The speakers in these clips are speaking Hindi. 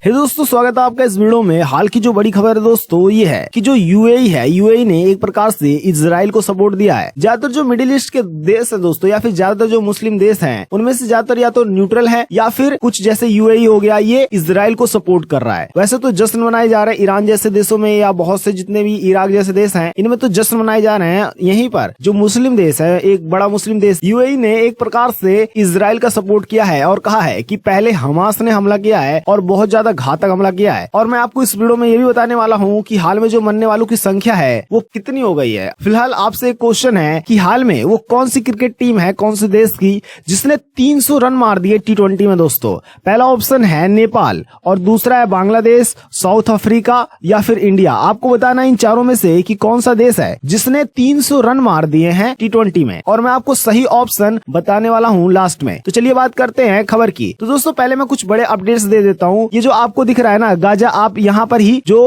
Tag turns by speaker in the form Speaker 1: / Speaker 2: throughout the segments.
Speaker 1: हे दोस्तों, स्वागत है आपका इस वीडियो में। हाल की जो बड़ी खबर है दोस्तों ये है कि जो यूएई है, यूएई ने एक प्रकार से इजराइल को सपोर्ट दिया है। ज्यादातर जो मिडिल ईस्ट के देश है दोस्तों, या फिर ज्यादातर जो मुस्लिम देश हैं, उनमें से ज्यादातर या तो न्यूट्रल है या फिर कुछ जैसे यूएई हो गया, ये इजराइल को सपोर्ट कर रहा है। वैसे तो जश्न मनाए जा रहे हैं ईरान जैसे देशों में, या बहुत से जितने भी इराक जैसे देश हैं, इनमें तो जश्न मनाए जा रहे हैं। यहीं पर जो मुस्लिम देश है, एक बड़ा मुस्लिम देश यूएई ने एक प्रकार से इजराइल का सपोर्ट किया है और कहा है कि पहले हमास ने हमला किया है और बहुत ज्यादा घातक हमला किया है। और मैं आपको इस वीडियो में ये भी बताने वाला हूँ कि हाल में जो मरने वालों की संख्या है वो कितनी हो गई है। फिलहाल आपसे एक क्वेश्चन है कि हाल में वो कौन सी क्रिकेट टीम है, कौन से देश की, जिसने 300 रन मार दिए T20 में दोस्तों। पहला ऑप्शन है नेपाल और दूसरा है बांग्लादेश, साउथ अफ्रीका या फिर इंडिया। आपको बताना इन चारों में से कि कौन सा देश है जिसने 300 रन मार दिए हैं T20 में, और मैं आपको सही ऑप्शन बताने वाला हूँ लास्ट में। तो चलिए बात करते हैं खबर की। तो दोस्तों पहले मैं कुछ बड़े अपडेट्स दे देता हूँ। ये जो आपको दिख रहा है ना गाजा, आप यहाँ पर ही जो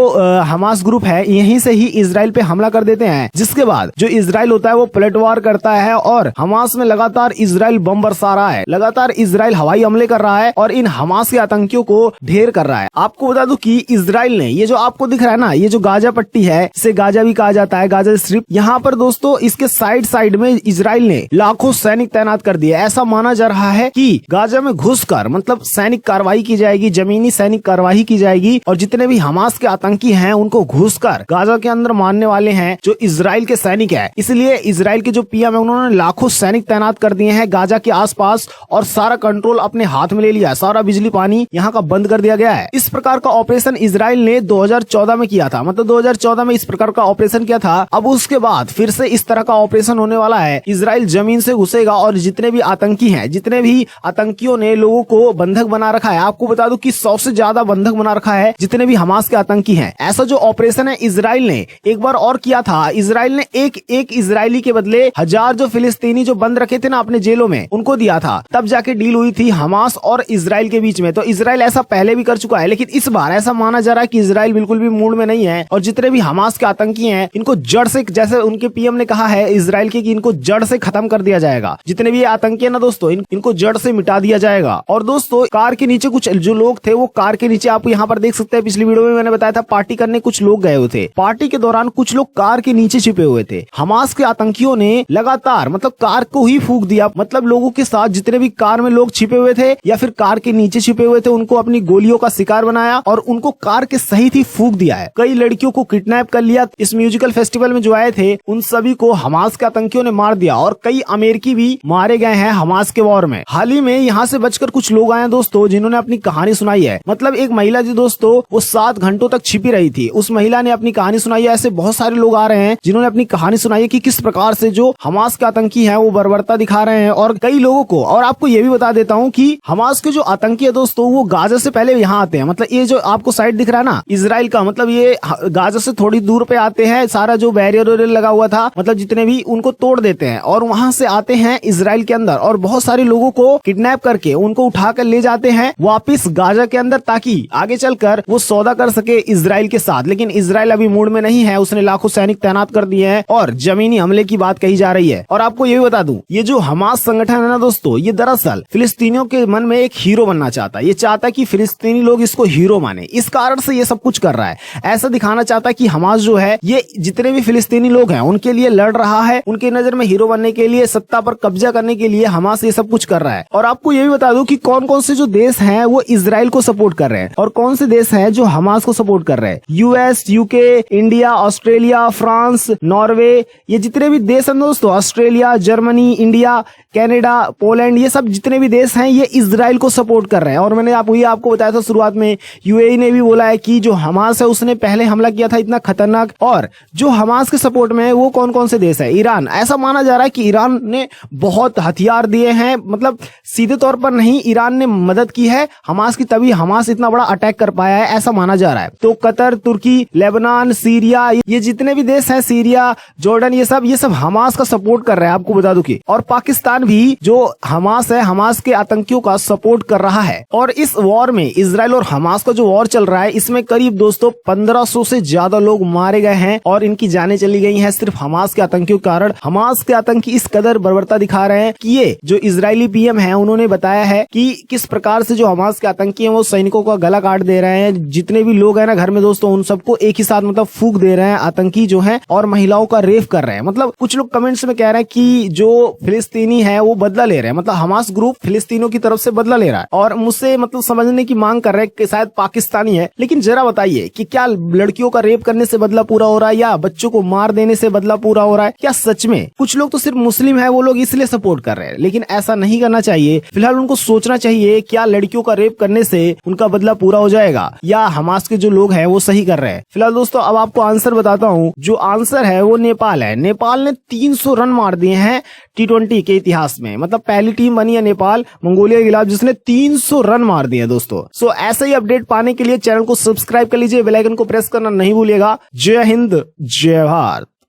Speaker 1: हमास ग्रुप है यहीं से ही इजराइल पे हमला कर देते हैं, जिसके बाद जो इजराइल होता है वो पलटवार करता है और हमास में लगातार इजराइल बम बरसा रहा है, लगातार इजराइल हवाई हमले कर रहा है और इन हमास के आतंकियों को ढेर कर रहा है। आपको बता दूं कि इजराइल ने ये जो आपको दिख रहा है ना, ये जो गाजा पट्टी है, इसे गाजा भी कहा जाता है, गाजा स्ट्रिप, यहाँ पर दोस्तों इसके साइड में इजराइल ने लाखों सैनिक तैनात कर दिए। ऐसा माना जा रहा है कि गाजा में घुसकर मतलब सैनिक कार्रवाई की जाएगी, जमीनी सैनिक कार्रवाई की जाएगी और जितने भी हमास के आतंकी हैं उनको घुसकर गाजा के अंदर मारने वाले हैं जो इजराइल के सैनिक है। इसलिए इजराइल के जो पीएम है उन्होंने लाखों सैनिक तैनात कर दिए हैं गाजा के आसपास और सारा कंट्रोल अपने हाथ में ले लिया, सारा बिजली पानी यहाँ का बंद कर दिया गया है। इस प्रकार का ऑपरेशन इजराइल ने 2014 में किया था, मतलब 2014 में इस प्रकार का ऑपरेशन किया था। अब उसके बाद फिर से इस तरह का ऑपरेशन होने वाला है। इजराइल जमीन से घुसेगा और जितने भी आतंकी हैं, जितने भी आतंकियों ने लोगों को बंधक बना रखा है, आपको बता दूं कि 100 से ज्यादा बंधक बना रखा है जितने भी हमास के आतंकी हैं। ऐसा जो ऑपरेशन है इजराइल ने एक बार और किया था। इजराइल ने एक इजरायली के बदले 1000 जो फिलिस्तीनी जो बंद रखे थे ना अपने जेलों में, उनको दिया था। तब जाके डील हुई थी हमास और इजराइल के बीच में। तो इजराइल ऐसा पहले भी कर चुका है, लेकिन इस बार ऐसा माना जा रहा है कि इजराइल बिल्कुल भी मूड में नहीं है और जितने भी हमास के आतंकी हैं इनको जड़ से, जैसे उनके पीएम ने कहा है इजराइल के कि इनको जड़ से खत्म कर दिया जाएगा। जितने भी ये आतंकी है ना दोस्तों, इनको जड़ से मिटा दिया जाएगा। और दोस्तों कार के नीचे कुछ जो लोग थे, वो कार के नीचे आप यहाँ पर देख सकते हैं। पिछली वीडियो में मैंने बताया था पार्टी करने कुछ लोग गए हुए थे। पार्टी के दौरान कुछ लोग कार के नीचे छिपे हुए थे। हमास के आतंकियों ने लगातार मतलब कार को ही फूंक दिया, मतलब लोगों के साथ जितने भी कार में लोग छिपे हुए थे या फिर कार के नीचे छिपे हुए थे उनको अपनी गोलियों का शिकार बनाया और उनको कार के सहित ही फूंक दिया है। कई लड़कियों को किडनैप कर लिया। इस म्यूजिकल फेस्टिवल में जो आए थे उन सभी को हमास के आतंकियों ने मार दिया और कई अमेरिकी भी मारे गए हैं हमास के वॉर में। हाल ही में यहाँ से बचकर कुछ लोग आए दोस्तों जिन्होंने अपनी कहानी सुनाई है। मतलब एक महिला जी दोस्तों वो 7 घंटों तक छिपी रही थी, उस महिला ने अपनी कहानी सुनाई है। ऐसे बहुत सारे लोग आ रहे हैं जिन्होंने अपनी कहानी सुनाई है कि किस प्रकार से जो हमास के आतंकी हैं वो बर्बरता दिखा रहे हैं और कई लोगों को। और आपको ये भी बता देता हूँ कि हमास के जो आतंकी है दोस्तों वो गाजा से पहले यहाँ आते हैं। मतलब ये जो आपको साइड दिख रहा है ना इजराइल का, मतलब ये गाजा से थोड़ी दूर पे आते हैं। सारा जो बैरियर लगा हुआ था, मतलब जितने भी, उनको तोड़ देते हैं और वहां से आते हैं इजराइल के अंदर और बहुत सारे लोगों को किडनैप करके उनको उठाकर ले जाते हैं वापिस गाजा के अंदर, ताकि आगे चलकर वो सौदा कर सके इजराइल के साथ। लेकिन इजराइल अभी मूड में नहीं है, उसने लाखों सैनिक तैनात कर दिए हैं और जमीनी हमले की बात कही जा रही है। और आपको ये भी बता दूं, ये जो हमास संगठन है ना दोस्तों, ये दरअसल फिलिस्तीनियों के मन में एक हीरो बनना चाहता है। ये चाहता है कि फिलिस्तीनी लोग इसको हीरो माने, इस कारण से ये सब कुछ कर रहा है। ऐसा दिखाना चाहता है कि हमास जो है ये जितने भी फिलिस्तीनी लोग हैं उनके लिए लड़ रहा है, उनके नजर में हीरो बनने के लिए, सत्ता पर कब्जा करने के लिए हमास ये सब कुछ कर रहा है। और आपको ये भी बता दूं कि कौन कौन से जो देश हैं वो इजराइल को सपोर्ट कर रहे हैं और कौन से देश हैं जो हमास को सपोर्ट कर रहे हैं। US, UK, India, Australia, France, Norway, ये जितने भी देश हैं दोस्तों, Australia, Germany, India, Canada, Poland, ये सब जितने भी देश हैं ये इजराइल को सपोर्ट कर रहे हैं। और मैंने आपको बताया था शुरुआत में, यूएई ने भी बोला है कि जो हमास है उसने पहले हमला किया था इतना खतरनाक। और जो हमास के सपोर्ट में है वो कौन कौन से देश है? ईरान। ऐसा माना जा रहा है कि ईरान ने बहुत हथियार दिए हैं, मतलब सीधे तौर पर नहीं, ईरान ने मदद की है हमास की, तभी हमास इतना बड़ा अटैक कर पाया है, ऐसा माना जा रहा है। तो कतर, तुर्की, लेबनान, सीरिया, ये जितने भी देश हैं, सीरिया, जॉर्डन, ये सब हमास का सपोर्ट कर रहे हैं, आपको बता दूं कि। और पाकिस्तान भी जो हमास है, हमास के आतंकियों का सपोर्ट कर रहा है। और इस वॉर में इजराइल और हमास का जो वॉर चल रहा है इसमें करीब दोस्तों 1500 से ज्यादा लोग मारे गए हैं और इनकी जानें चली गई हैं सिर्फ हमास के आतंकियों के कारण। हमास के आतंकी इस कदर बर्बरता दिखा रहे हैं कि ये जो इजरायली पीएम है उन्होंने बताया है कि किस प्रकार से जो हमास के आतंकी हैं वो सैनिकों को का गला काट दे रहे हैं, जितने भी लोग हैं ना घर में दोस्तों उन सबको एक ही साथ मतलब फूंक दे रहे हैं आतंकी जो है, और महिलाओं का रेप कर रहे हैं। मतलब कुछ लोग कमेंट्स में कह रहे हैं कि जो फिलिस्तीनी है वो बदला ले रहे हैं, मतलब हमास ग्रुप फिलिस्तीनों की तरफ से बदला ले रहा है, और मुझसे मतलब समझने की मांग कर रहे हैं कि शायद पाकिस्तानी है। लेकिन जरा बताइए कि क्या लड़कियों का रेप करने से बदला पूरा हो रहा है या बच्चों को मार देने से बदला पूरा हो रहा है? क्या सच में? कुछ लोग तो सिर्फ मुस्लिम है वो लोग इसलिए सपोर्ट कर रहे हैं, लेकिन ऐसा नहीं करना चाहिए। फिलहाल उनको सोचना चाहिए क्या लड़कियों का रेप करने से उनका बदला पूरा हो जाएगा या हमास के जो लोग हैं वो सही कर रहे हैं। फिलहाल दोस्तों अब आपको आंसर बताता हूं। जो आंसर है वो नेपाल है। नेपाल ने 300 रन मार दिए हैं T20 के इतिहास में। मतलब पहली टीम बनी है नेपाल मंगोलिया के खिलाफ जिसने 300 रन मार दिए दोस्तों। सो ऐसे ही अपडेट पाने के लिए चैनल को सब्सक्राइब कर लीजिए, बेल आइकन को प्रेस करना नहीं भूलिएगा। जय हिंद, जय भारत।